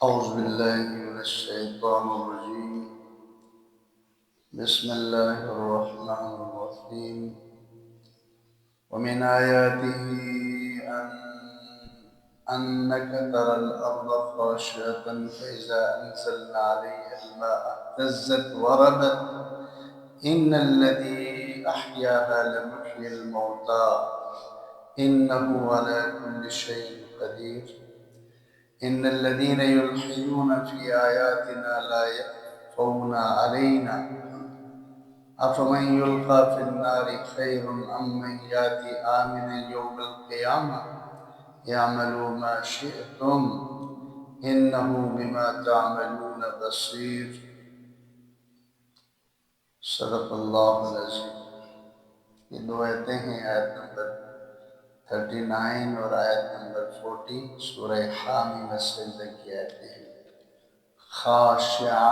أعوذ بالله من الشيطان الرجيم. بسم الله الرحمن الرحيم. ومن آياته أن أنك ترى الأرض خاشعة فإذا أنزلنا عليها الماء اهتزت وربت إن الذي أحياها لمحيي الموتى إنه على كل شيء قدير. إن الذين يلحدون في آياتنا لا يخفون علينا أفمن يلقى في النار خير أم من يأتي آمنا يوم القيامة اعملوا ما شئتم إنه بما تعملون بصير. صدق اللہ العظیم. یہ دو آیتیں ہیں، آیت نمبر 39 اور آیت نمبر 40 سورہ حامی میں سجدہ کی آیتیں ہیں. خاشعہ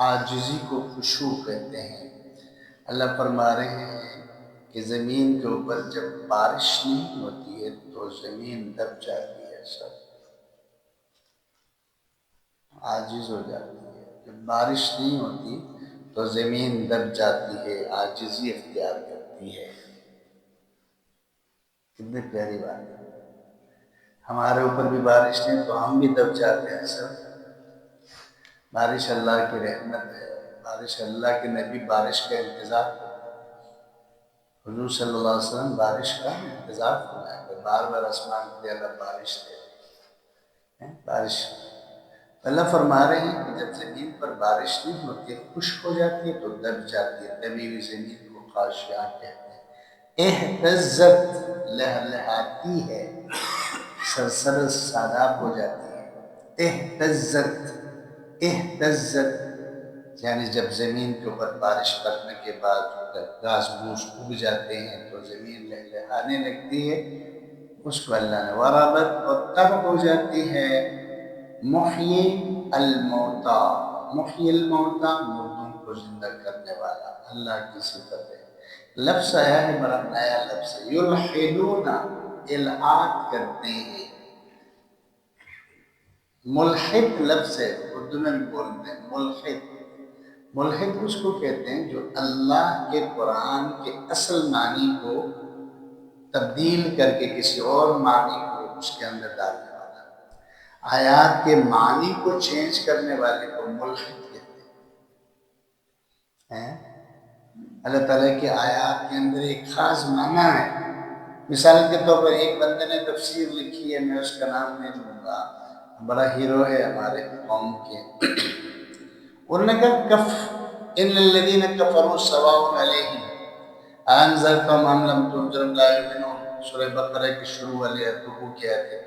عاجزی کو خشوع کہتے ہیں. اللہ فرما رہے ہیں کہ زمین کے اوپر جب بارش نہیں ہوتی ہے تو زمین دب جاتی ہے، سب عاجز ہو جاتی ہے. جب بارش نہیں ہوتی تو زمین دب جاتی ہے، عاجزی اختیار کرتی ہے. کتنی پیاری بات ہے. ہمارے اوپر بھی بارش نہیں تو ہم بھی دب جاتے ہیں سب. بارش اللہ کی رحمت ہے. بارش اللہ کے نبی بارش کا انتظار کرتے ہیں. حضور صلی اللہ علیہ وسلم بارش کا انتظار فرمایا کہ بار بار آسمان کے اللہ بارش دے. بارش اللہ فرما رہے ہیں کہ جب زمین پر بارش نہیں ہوتی ہے، خشک ہو جاتی ہے تو دب جاتی ہے. دبی ہوئی زمین کو خاشعہ کہتے ہیں. اہتزت لہلہاتی ہے، سرسر ساداب ہو جاتی ہے. اہتزت یعنی جب زمین کے اوپر بارش پڑنے کے بعد گھاس پھوس اگ جاتے ہیں تو زمین لہلہانے لگتی ہے. اس کو اللہ نے وربت اور تب ہو جاتی ہے. محیی الموتا، محیی الموتا مردوں کو زندہ کرنے والا اللہ کی صفت ہے. لفظ آیا ہے، بڑا نیا لفظ ہے. یلحدون الحاد کرتے ہیں. ملحد لفظ ہے، اردو میں بھی بولتے ہیں ملحد. ملحد اس کو کہتے ہیں جو اللہ کے قرآن کے اصل معنی کو تبدیل کر کے کسی اور معنی کو اس کے اندر ڈالنے والا. آیات کے معنی کو چینج کرنے والے کو ملحد کہتے ہیں. اللہ تعالیٰ کی آیات کے اندر ایک خاص معنی ہے. مثال کے طور پر ایک بندے نے تفسیر لکھی ہے، میں اس کا نام نہیں لوں گا، بڑا ہیرو ہے ہمارے قوم کے. انہوں نے کہا کف ان الذین کفروا سواء علیہم انذرتهم ام لم تنذرهم لا یؤمنون. سورہ بقرہ کی شروع والے رکوع کی آیت ہے.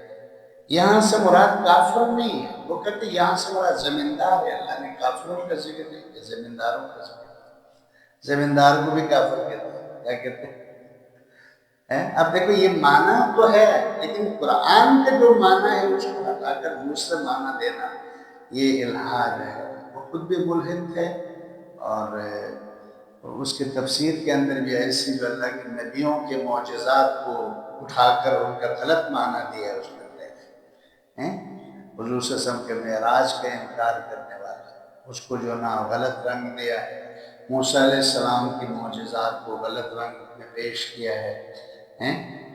یہاں سے مراد کافر نہیں ہے. وہ کہتے ہیں یہاں سے مراد زمیندار ہے. اللہ نے کافروں کا ذکر نہیں کیا، زمینداروں کا ذکر. زمیندار کو بھی کافر کہتے ہیں. کیا کہتے ہیں؟ اب دیکھو یہ معنی تو ہے، لیکن قرآن کا جو معنی ہے اس کو ہٹا کر دوسرا معنی دینا یہ الحاد ہے. وہ خود بھی ملحد ہے اور اس کے تفسیر کے اندر بھی ایسی جو اللہ کے نبیوں کے معجزات کو اٹھا کر ان کا غلط معنی دیا اس بندے نے. حضور صلی اللہ علیہ وسلم کے معراج کا انکار کرنے والا، اس کو جو نا غلط رنگ دیا ہے. موسیٰ علیہ السلام کی معجزات کو غلط رنگ میں پیش کیا ہے.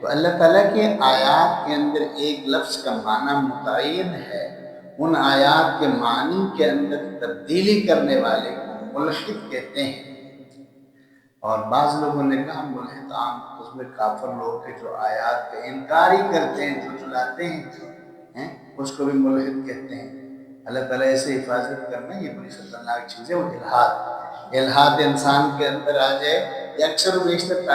تو اللہ تعالیٰ کے آیات کے اندر ایک لفظ کا معنی متعین ہے، ان آیات کے معنی کے اندر تبدیلی کرنے والے کو ملحد کہتے ہیں. اور بعض لوگوں نے کہا ملحد عام اس میں کافر لوگ کے جو آیات کا انکار ہی کرتے ہیں، جو جلاتے ہیں، اس کو بھی ملحد کہتے ہیں. اللہ تعالیٰ ایسے حفاظت کرنا، یہ بڑی خطرناک چیز ہے. وہ الحاد انسان کے اندر آ جائے. یہ اکثر و بیشتر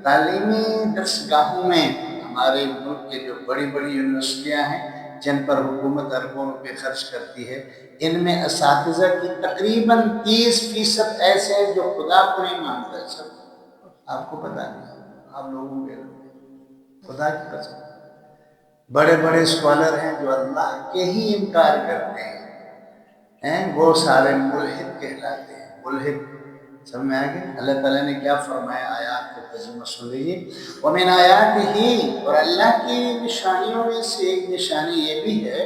تعلیمی درسگاہوں میں ہمارے ملک کے جو بڑی بڑی یونیورسٹیاں ہیں جن پر حکومت اربوں روپے خرچ کرتی ہے، ان میں اساتذہ کی تقریباً 30% ایسے ہیں جو خدا کو نہیں مانتا. سب آپ کو پتہ نہیں، آپ لوگوں کے خدا کی قسم بڑے بڑے اسکالر ہیں جو اللہ کے ہی انکار کرتے ہیں. وہ سارے ملحد کہلاتے ہیں. ملحد سمجھ میں آ گیا؟ اللہ تعالیٰ نے کیا فرمایا آیات کے ترجمہ سن لیجیے۔ وَمِنْ آیَاتِهِ، اور اللہ کی نشانیوں میں سے ایک نشانی یہ بھی ہے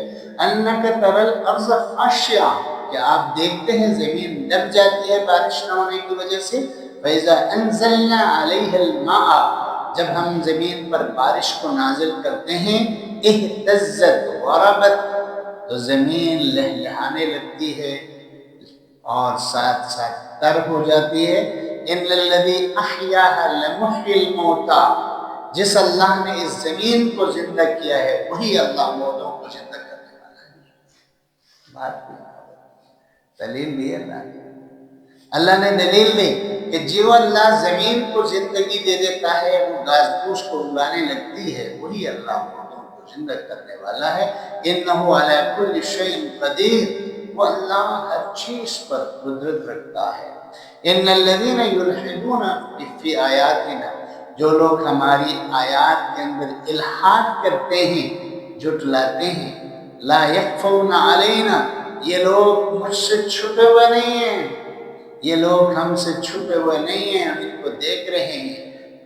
أَنَّكَ تَرَى الْأَرْضَ خَاشِعَةً، کہ آپ دیکھتے ہیں زمین دب جاتی ہے بارش نہ ہونے کی وجہ سے۔ فَإِذَا أَنزَلْنَا عَلَيْهَا الْمَاءَ، جب ہم زمین پر بارش کو نازل کرتے ہیں، اهْتَزَّتْ وَرَبَتْ، تو زمین لہلہانے لگتی ہے اور ساتھ ساتھ تر ہو جاتی ہے۔ ان الذی احیاها لمحی الموتى، جس اللہ نے اس زمین کو زندہ کیا ہے وہی اللہ مردوں کو زندہ کرنے والا ہے۔ بات کی دلیل دی اللہ نے دلیل دی کہ جو اللہ زمین کو زندگی دے دیتا ہے، وہ گھاس پھوس کو اگانے لگتی ہے، وہی اللہ مردوں کو زندہ کرنے والا ہے۔ انہ علی کل شیء قدیر، وہ اللہ ہر چیز پر قدرت رکھتا ہے۔ ان الذین یلحدون فی آیاتنا، جو لوگ ہماری آیات کے اندر الحاد کرتے ہیں، جھٹلاتے ہیں، لا یخفون علینا، یہ لوگ مجھ سے چھپے ہوئے نہیں ہیں، یہ لوگ ہم سے چھپے ہوئے نہیں ہیں، ہم ان کو دیکھ رہے ہیں۔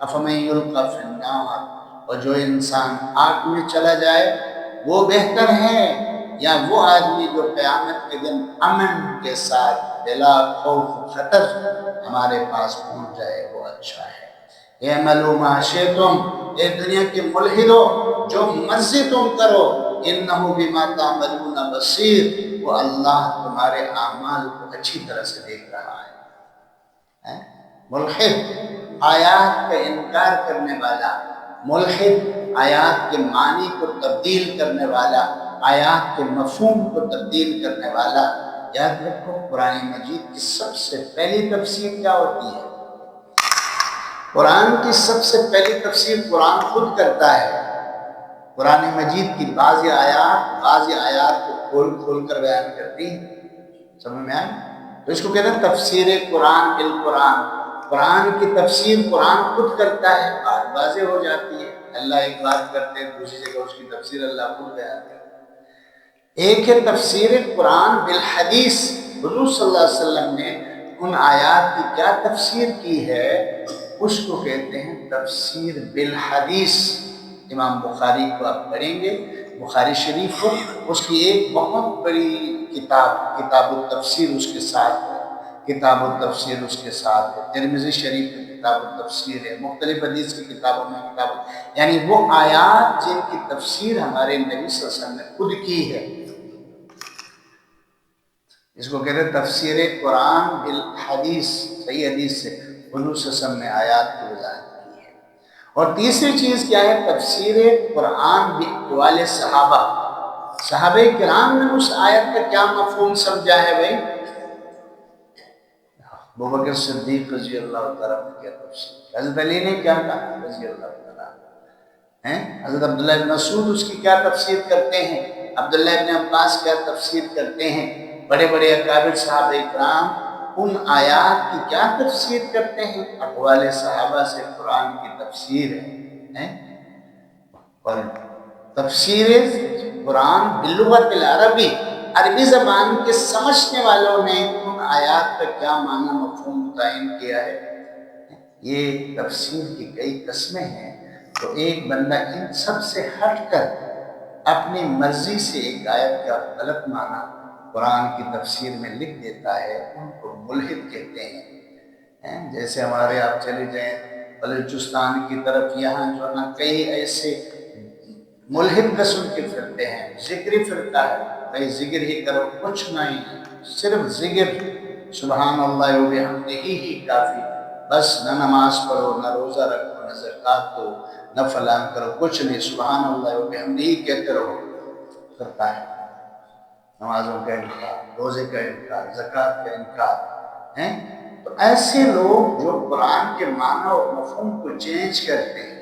افمن یلقی فی النار، اور جو انسان آگ میں چلا جائے وہ بہتر ہے، یا وہ آدمی جو قیامت کے دن امن کے ساتھ بلا خوف خطر ہمارے پاس پہنچ جائے، وہ اچھا ہے۔ اعملوا ما شئتم، اے دنیا کے ملحدو، جو مرضی تم کرو، انہ بما تعملون بصیر، وہ اللہ تمہارے اعمال کو اچھی طرح سے دیکھ رہا ہے۔ ملحد، آیات کا انکار کرنے والا، ملحد آیات کے معنی کو تبدیل کرنے والا، آیات کے مفہوم کو تبدیل کرنے والا۔ یاد رکھو قرآن مجید کی سب سے پہلی تفسیر کیا ہوتی ہے؟ قرآن کی سب سے پہلی تفسیر قرآن خود کرتا ہے۔ قرآن مجید کی بعض آیات کو کھول کھول کر بیان کرتی ہے، سمجھ میں آئے؟ تو اس کو کہتے ہیں تفسیر قرآن بالقرآن۔ قرآن کی تفسیر قرآن خود کرتا ہے، بات واضح ہو جاتی ہے۔ اللہ ایک بات کرتے ہیں، دوسری جگہ اس کی تفسیر اللہ خود بیان کرتے ہیں۔ ایک ہے تفسیر قرآن بالحدیث، حضور صلی اللہ علیہ وسلم نے ان آیات کی کیا تفسیر کی ہے، اس کو کہتے ہیں تفسیر بالحدیث۔ امام بخاری کو آپ پڑھیں گے، بخاری شریف کو، اس کی ایک بہت بڑی کتاب التفسیر اس کے ساتھ ہے، کتاب التفسیر اس کے ساتھ ہے، ترمذی شریف کی کتاب التفسیر ہے، مختلف حدیث کی کتابوں میں یعنی وہ آیات جن کی تفسیر ہمارے نبی صلی اللہ علیہ وسلم نے خود کی ہے، اس کو کہتے ہیں تفسیر قرآن بالحدیث، صحیح حدیث سے حضور صلی اللہ علیہ وسلم نے آیات کی وضاحت کی ہے۔ اور تیسری چیز کیا ہے؟ تفسیر قرآن باقوال صحابہ، صحابہ کرام نے اس آیت کا کیا مفہوم سمجھا ہے بھائی؟ ابوبکر صدیق رضی اللہ تعالیٰ نے کیا تفسیر، حضرت علی نے کیا کہا رضی اللہ تعالیٰ، حضرت عبداللہ بن مسعود اس کی کیا تفسیر کرتے ہیں، عبداللہ بن عباس کیا تفسیر کرتے ہیں، بڑے بڑے اکابر صحابہ کرام ان آیات کی کیا تفسیر کرتے ہیں؟ اقوال صحابہ سے قرآن کی تفسیر ہے۔ اور تفسیر قرآن باللغت العربی، عربی زبان کے سمجھنے والوں نے ان آیات کا کیا معنی مفہوم متعین کیا ہے۔ یہ تفسیر کی کئی قسمیں ہیں، تو ایک بندہ ان سب سے ہٹ کر اپنی مرضی سے ایک آیت کا غلط معنی قرآن کی تفسیر میں لکھ دیتا ہے، ان کو ملحد کہتے ہیں۔ جیسے ہمارے آپ چلے جائیں بلوچستان کی طرف، یہاں جو نا کئی ایسے ملحد قسم کے فرقے ہیں، ذکری فرقہ ہے، بھائی ذکر ہی کرو، کچھ نہیں، صرف ذکر، سبحان اللہ و بحمدہ ہی کافی، بس نہ نماز پڑھو، نہ روزہ رکھو، نہ زکوٰۃ دو، نہ فلان کرو، کچھ نہیں، سبحان اللہ و بحمدہ ہی کہتے رہو، کرتا ہے۔ نمازوں کا انکار، روزے کا انکار، زکوٰۃ کا انکار ہیں۔ تو ایسے لوگ جو قرآن کے معنی اور مفہوم کو چینج کرتے ہیں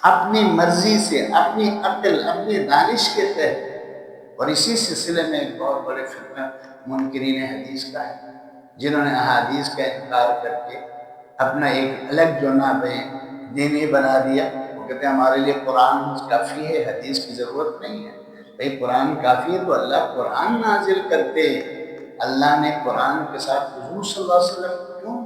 اپنی مرضی سے، اپنی عقل، اپنی دانش کے تحت، اور اسی سلسلے میں ایک بہت بڑے فرقہ منکرین حدیث کا ہے، جنہوں نے احادیث کا انکار کر کے اپنا ایک الگ جو دینی بنا دیا۔ وہ کہتے ہیں ہمارے لیے قرآن کافی ہے، حدیث کی ضرورت نہیں ہے۔ بھئی قرآن کافی ہے تو اللہ قرآن نازل کرتے، اللہ نے قرآن کے ساتھ حضور صلی اللہ علیہ وسلم کیوں